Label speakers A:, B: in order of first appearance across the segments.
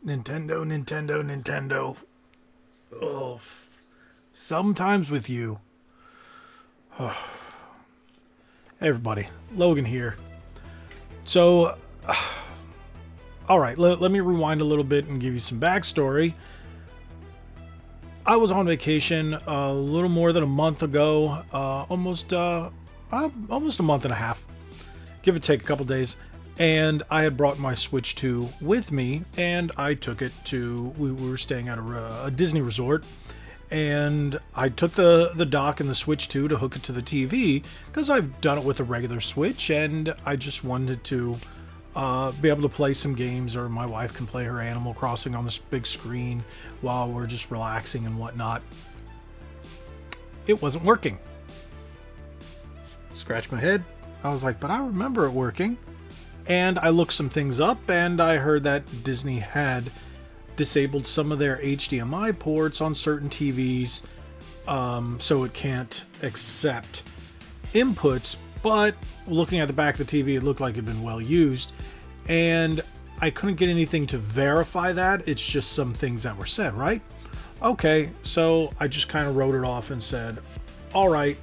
A: Nintendo, Nintendo, Nintendo. Oh, sometimes with you. Hey everybody, Logan here. So, alright, let me rewind a little bit and give you some backstory. I was on vacation a little more than a month ago, almost a month and a half, give or take a couple days, and I had brought my Switch 2 with me, and I took it to, we were staying at a Disney resort, and I took the dock and the Switch 2 to hook it to the TV, because I've done it with a regular Switch, and I just wanted to be able to play some games, or my wife can play her Animal Crossing on this big screen while we're just relaxing and whatnot. It wasn't working. Scratch my head. I was like, but I remember it working. And I looked some things up, and I heard that Disney had disabled some of their HDMI ports on certain TVs, so it can't accept inputs. But looking at the back of the TV, it looked like it had been well used, and I couldn't get anything to verify that. It's just some things that were said, right? Okay, so I just kind of wrote it off and said, all right,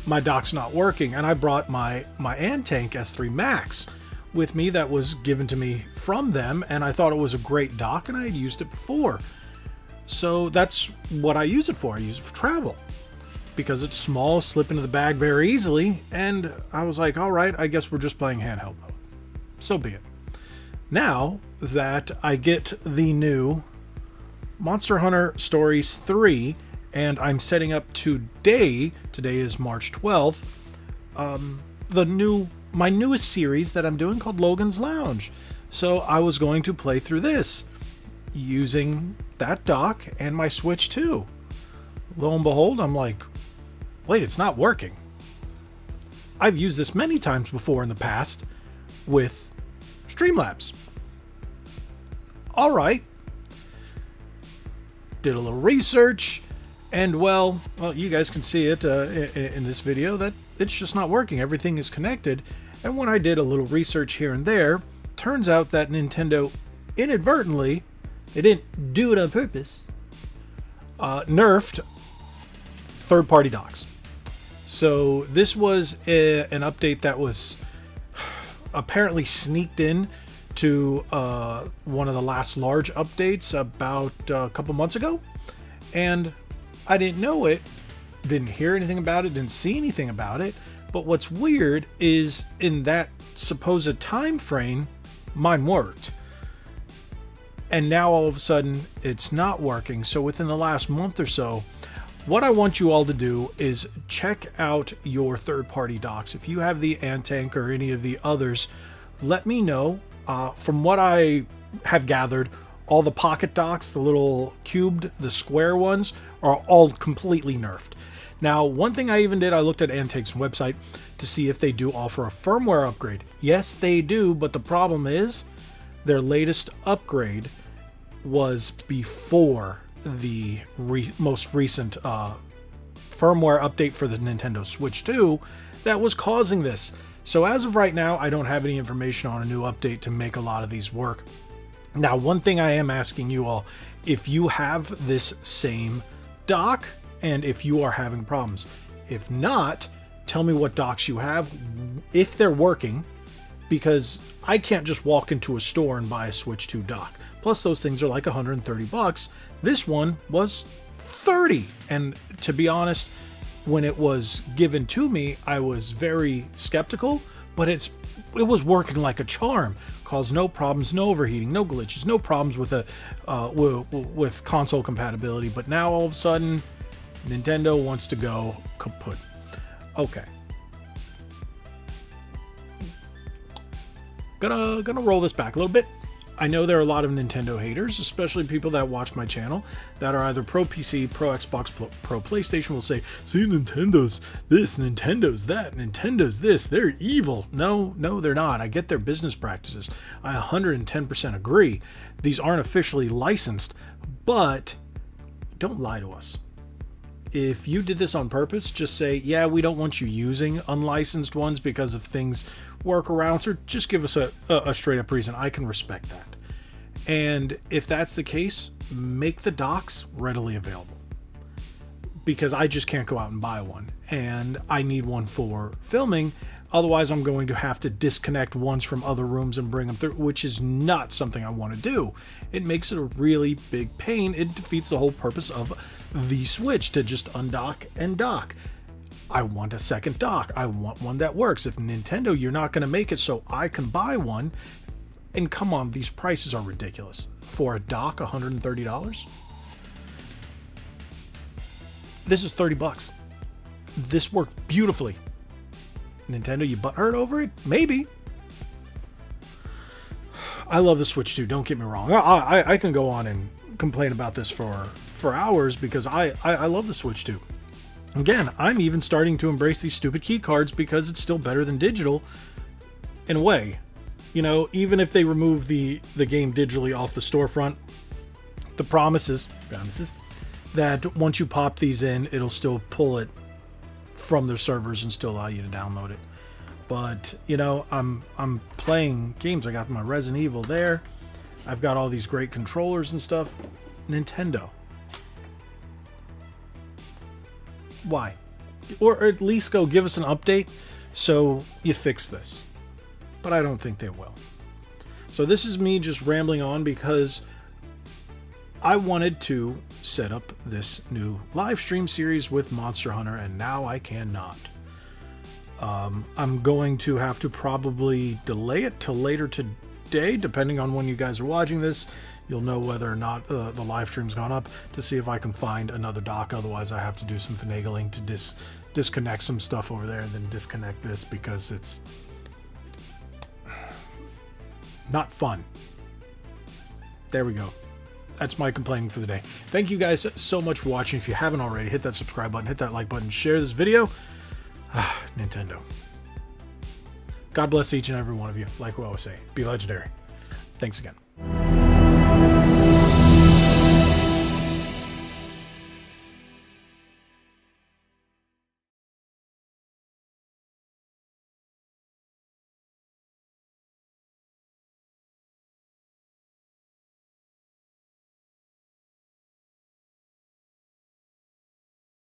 A: my dock's not working. And I brought my Antank S3 Max with me that was given to me from them, and I thought it was a great dock, and I had used it before. So that's what I use it for. I use it for travel because it's small, slip into the bag very easily, and I was like, all right, I guess we're just playing handheld mode. So be it. Now that I get the new Monster Hunter Stories 3, and I'm setting up today is March 12th, my newest series that I'm doing called Logan's Lounge. So I was going to play through this using that dock and my Switch 2. Lo and behold, I'm like, wait, it's not working. I've used this many times before in the past with Streamlabs. All right. Did a little research, and well, you guys can see it in this video that it's just not working. Everything is connected. And when I did a little research here and there, turns out that Nintendo inadvertently, they didn't do it on purpose, nerfed third-party docks. So this was an update that was apparently sneaked in to one of the last large updates about a couple months ago, and I didn't know it, didn't hear anything about it, didn't see anything about it. But what's weird is in that supposed time frame, mine worked. And now all of a sudden it's not working. So within the last month or so, what I want you all to do is check out your third-party docks. If you have the Antank or any of the others, let me know. From what I have gathered, all the pocket docks, the little cubed, the square ones, are all completely nerfed. Now, one thing I even did, I looked at Antank's website to see if they do offer a firmware upgrade. Yes, they do, but the problem is their latest upgrade was before the most recent firmware update for the Nintendo Switch 2 that was causing this. So as of right now, I don't have any information on a new update to make a lot of these work. Now, one thing I am asking you all, if you have this same dock and if you are having problems. If not, tell me what docks you have, if they're working, because I can't just walk into a store and buy a Switch 2 dock. Plus those things are like $130. This one was $30. And to be honest, when it was given to me, I was very skeptical, but it was working like a charm. Caused no problems, no overheating, no glitches, no problems with with console compatibility. But now all of a sudden, Nintendo wants to go kaput. Okay. Gonna roll this back a little bit. I know there are a lot of Nintendo haters, especially people that watch my channel that are either pro PC, pro Xbox, pro PlayStation, will say, see, Nintendo's this, Nintendo's that, Nintendo's this, they're evil. No, they're not. I get their business practices. I 110% agree. These aren't officially licensed, but don't lie to us. If you did this on purpose, just say, yeah, we don't want you using unlicensed ones because of things, workarounds, or just give us a straight up reason. I can respect that. And if that's the case, make the docks readily available, because I just can't go out and buy one, and I need one for filming. Otherwise, I'm going to have to disconnect ones from other rooms and bring them through, which is not something I want to do. It makes it a really big pain. It defeats the whole purpose of the Switch, to just undock and dock. I want a second dock. I want one that works. If Nintendo, you're not going to make it so I can buy one, and come on, these prices are ridiculous. For a dock, $130? This is $30. This worked beautifully. Nintendo, you butthurt over it? Maybe. I love the Switch 2, don't get me wrong. I can go on and complain about this for hours, because I love the Switch 2. Again, I'm even starting to embrace these stupid key cards because it's still better than digital in a way. You know, even if they remove the game digitally off the storefront, the promises that once you pop these in, it'll still pull it from their servers and still allow you to download it. But, you know, I'm playing games. I got my Resident Evil there. I've got all these great controllers and stuff. Nintendo. Why? Or at least go give us an update so you fix this. But I don't think they will. So this is me just rambling on because I wanted to set up this new live stream series with Monster Hunter, and now I cannot. I'm going to have to probably delay it till later today, depending on when you guys are watching this. You'll know whether or not the live stream's gone up, to see if I can find another dock. Otherwise, I have to do some finagling to disconnect some stuff over there and then disconnect this, because it's not fun. There we go. That's my complaining for the day. Thank you guys so much for watching. If you haven't already, hit that subscribe button, hit that like button, share this video. Nintendo. God bless each and every one of you. Like we always say, be legendary. Thanks again.